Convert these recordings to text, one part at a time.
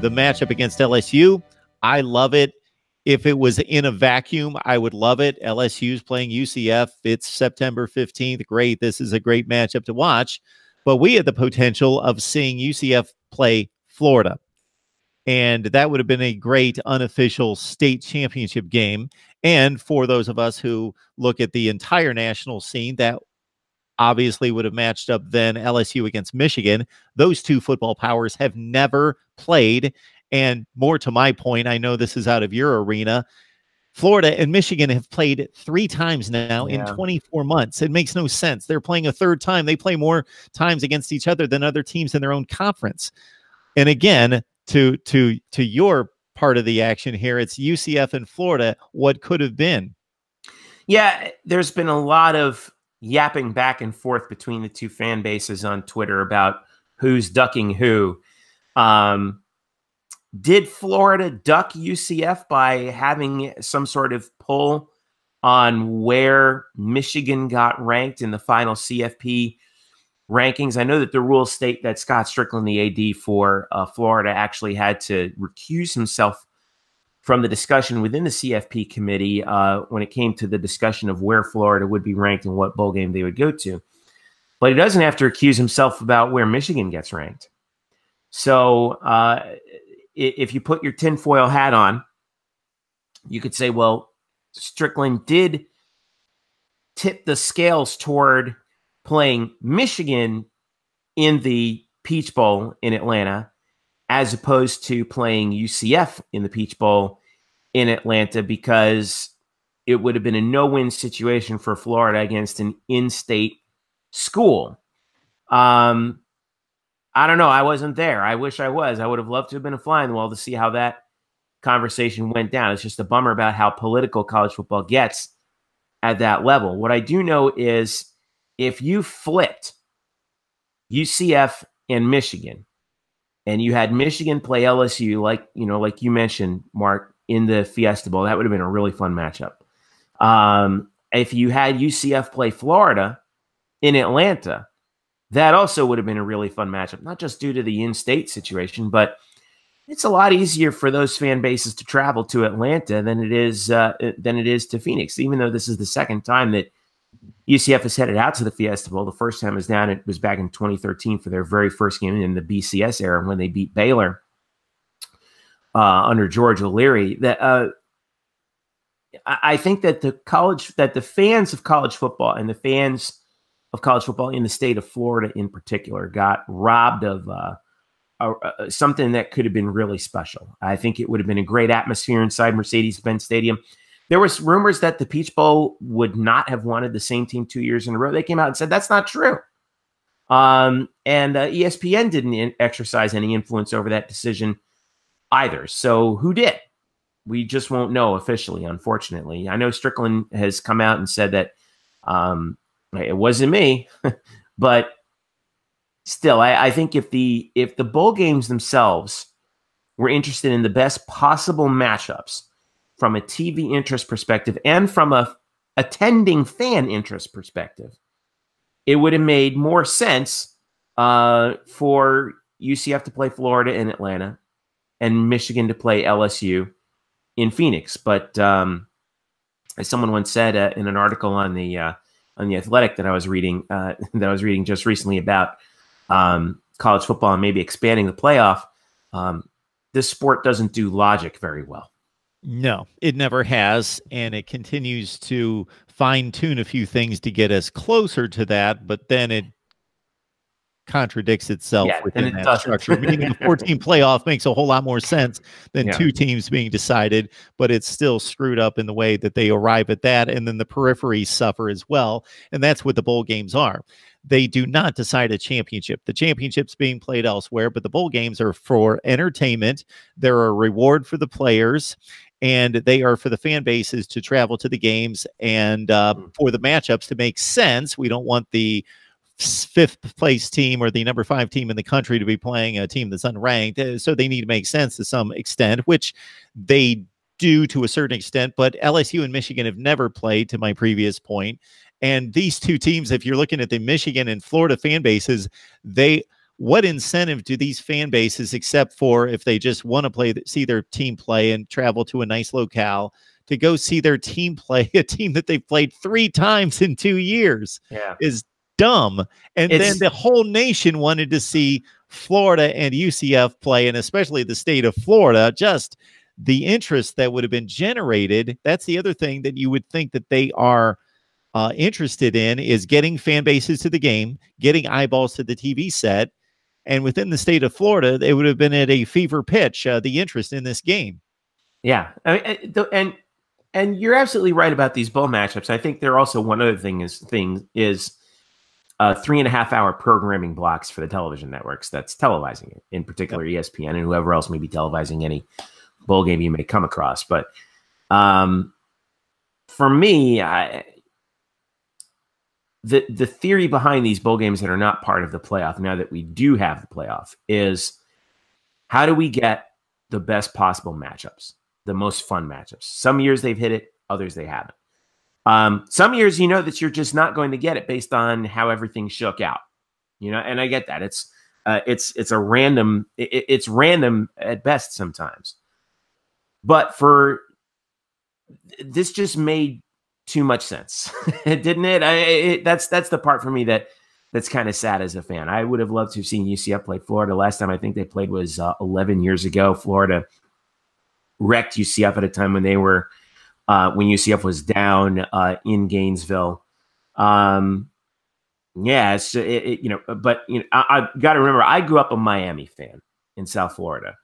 the matchup against LSU, I love it. If it was in a vacuum, I would love it. LSU's playing UCF. It's September 15th. Great. This is a great matchup to watch. But we had the potential of seeing UCF play Florida. And that would have been a great unofficial state championship game. And for those of us who look at the entire national scene, that obviously would have matched up then LSU against Michigan. Those two football powers have never played. And more to my point, I know this is out of your arena, Florida and Michigan have played 3 times now in 24 months. It makes no sense. They're playing a third time. They play more times against each other than other teams in their own conference. And again, to your part of the action here, it's UCF and Florida. What could have been? Yeah, there's been a lot of yapping back and forth between the two fan bases on Twitter about who's ducking who. Did Florida duck UCF by having some sort of pull on where Michigan got ranked in the final CFP rankings? I know that the rules state that Scott Strickland, the AD for Florida, actually had to recuse himself from the discussion within the CFP committee when it came to the discussion of where Florida would be ranked and what bowl game they would go to. But he doesn't have to recuse himself about where Michigan gets ranked. So if you put your tinfoil hat on, you could say, well, Strickland did tip the scales toward playing Michigan in the Peach Bowl in Atlanta, as opposed to playing UCF in the Peach Bowl in Atlanta, because it would have been a no-win situation for Florida against an in-state school. I don't know. I wasn't there. I wish I was. I would have loved to have been a fly on the wall to see how that conversation went down. It's just a bummer about how political college football gets at that level. What I do know is if you flipped UCF and Michigan, and you had Michigan play LSU, like you mentioned, Mark, in the Fiesta Bowl, that would have been a really fun matchup. If you had UCF play Florida in Atlanta, that also would have been a really fun matchup, not just due to the in-state situation, but it's a lot easier for those fan bases to travel to Atlanta than it is to Phoenix. Even though this is the second time that UCF has headed out to the Fiesta Bowl, the first time it was back in 2013 for their very first game in the BCS era when they beat Baylor under George O'Leary. I think that the fans of college football and the fans of college football in the state of Florida in particular got robbed of something that could have been really special. I think it would have been a great atmosphere inside Mercedes-Benz Stadium. There was rumors that the Peach Bowl would not have wanted the same team 2 years in a row. They came out and said that's not true. And ESPN didn't exercise any influence over that decision either. So who did? We just won't know officially, unfortunately. I know Strickland has come out and said that it wasn't me, but still, I think if the bowl games themselves were interested in the best possible matchups from a TV interest perspective and from a attending fan interest perspective, it would have made more sense for UCF to play Florida in Atlanta and Michigan to play LSU in Phoenix. But as someone once said in an article on the Athletic that I was reading just recently about college football and maybe expanding the playoff, this sport doesn't do logic very well. No, it never has, and it continues to fine-tune a few things to get us closer to that, but then it contradicts itself within that structure. Meaning a 14 playoff makes a whole lot more sense than two teams being decided, but it's still screwed up in the way that they arrive at that, and then the peripheries suffer as well, and that's what the bowl games are. They do not decide a championship. The championship's being played elsewhere, but the bowl games are for entertainment. They're a reward for the players, and they are for the fan bases to travel to the games and for the matchups to make sense. We don't want the 5th place team or the number 5 team in the country to be playing a team that's unranked. So they need to make sense to some extent, which they do to a certain extent. But LSU and Michigan have never played, to my previous point. And these two teams, if you're looking at the Michigan and Florida fan bases, they what incentive do these fan bases, except for if they just want to see their team play and travel to a nice locale, to go see their team play a team that they've played 3 times in 2 years Yeah. is dumb. And then the whole nation wanted to see Florida and UCF play, and especially the state of Florida. Just the interest that would have been generated. That's the other thing that you would think that they are interested in, is getting fan bases to the game, getting eyeballs to the TV set. And within the state of Florida, they would have been at a fever pitch, the interest in this game. Yeah. I mean, and you're absolutely right about these bowl matchups. I think there also one other thing is 3.5 hour programming blocks for the television networks that's televising it, in particular ESPN and whoever else may be televising any bowl game you may come across. But for me, the theory behind these bowl games that are not part of the playoff, now that we do have the playoff, is how do we get the best possible matchups, the most fun matchups? Some years they've hit it, others they haven't. Some years you know that you're just not going to get it based on how everything shook out, and I get that. It's random at best sometimes. But this just made too much sense, didn't it? That's the part for me that's kind of sad as a fan. I would have loved to have seen UCF play Florida. Last time I think they played was 11 years ago. Florida wrecked UCF at a time when they were when UCF was down in Gainesville. But I got to remember, I grew up a Miami fan in South Florida.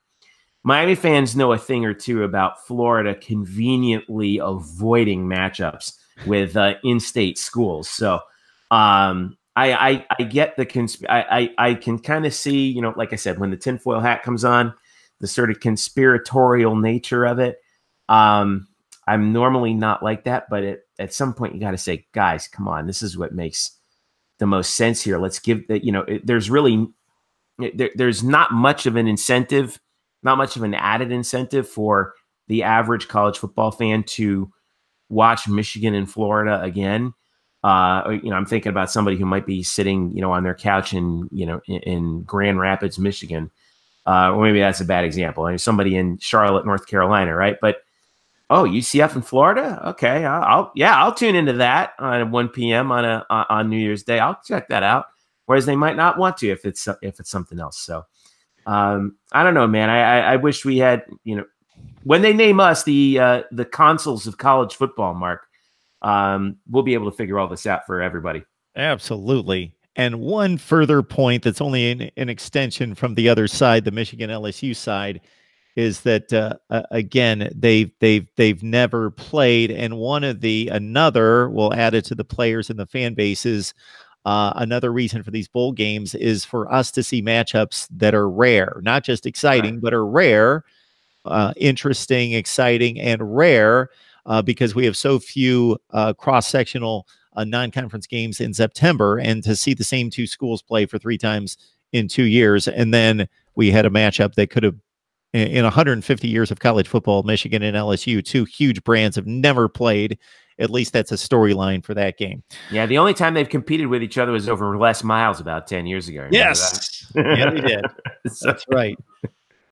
Miami fans know a thing or two about Florida conveniently avoiding matchups with in-state schools. So I get I can kind of see, like I said, when the tinfoil hat comes on, the sort of conspiratorial nature of it. I'm normally not like that, but at some point you got to say, guys, come on, this is what makes the most sense here. Let's give that, there's not much of an incentive, not much of an added incentive for the average college football fan to watch Michigan and Florida again. I'm thinking about somebody who might be sitting, on their couch in Grand Rapids, Michigan. Or maybe that's a bad example. I mean, somebody in Charlotte, North Carolina, right? But UCF in Florida, okay, I'll tune into that on 1 p.m. on New Year's Day. I'll check that out. Whereas they might not want to if it's something else. So I don't know, man. I wish we had, when they name us the consuls of college football, Mark, we'll be able to figure all this out for everybody. Absolutely. And one further point that's only an extension from the other side, the Michigan LSU side, is that again, they've never played, and another we'll add it to the players and the fan bases. Another reason for these bowl games is for us to see matchups that are rare, not just exciting, but are rare, interesting, exciting, and rare, because we have so few cross-sectional non-conference games in September, and to see the same 2 schools play for 3 times in 2 years. And then we had a matchup that could have, in 150 years of college football, Michigan and LSU, 2 huge brands, have never played. At least that's a storyline for that game. Yeah, the only time they've competed with each other was over Les Miles about 10 years ago. Yes. Yeah, they did. That's right.